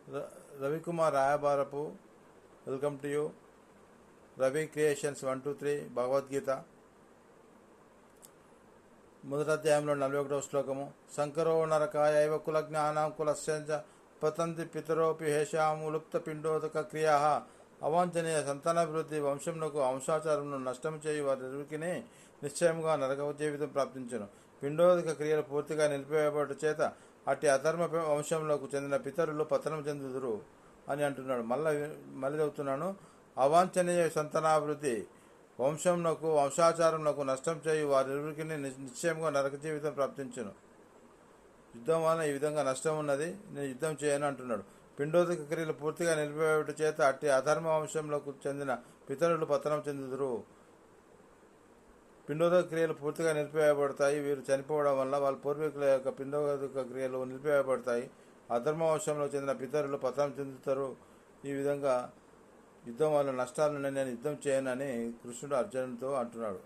Ravikumar Rayabarapu, welcome to you. Ravi creations 123 Bhagavad Gita మొదటి అధ్యాయంలో 41వ శ్లోకము. శంకరో నరకాయైవ కుల జ్ఞానం కులస్యంచ పతంతి పితరోపి హేషాము లుప్త పిండోదక క్రియా అవాంఛనీయ సంతానాభివృద్ధి వంశంకు వంశాచారమును నష్టం చేయు వారికి నిశ్చయముగా నరక జీవితం ప్రాప్తించును. పిండోదక క్రియలు పూర్తిగా నిలిపివేయబడు చేత అట్టి అధర్మ వంశంలోకి చెందిన పితరులు పతనం చెందుదురు అని అంటున్నాడు. మళ్ళీ చెబుతున్నాను. అవాంఛనీయ సంతానాభివృద్ధి వంశంకు వంశాచారంకు నష్టం చేయు వారిరువురికి నిశ్చయంగా నరక జీవితం ప్రాప్తించును. యుద్ధం వలన ఈ విధంగా నష్టం ఉన్నది, నేను యుద్ధం చేయను అంటున్నాడు. పిండోదక క్రియలు పూర్తిగా నిలిపివేయట చేత అట్టి అధర్మ వంశంలోకి చెందిన పితరులు పతనం చెందుదురు. పిండోదక క్రియలు పూర్తిగా నిలిపివేయబడతాయి. వీరు చనిపోవడం వల్ల వాళ్ళ పూర్వీకుల యొక్క పిండోదక క్రియలు నిలిపివేయబడతాయి. అధర్మ వంశంలో చెందిన పితరులు పతనం చెందుతారు. ఈ విధంగా యుద్ధం వల్ల నష్టాలను నేను యుద్ధం చేయనని కృష్ణుడు అర్జునుడితో అంటున్నాడు.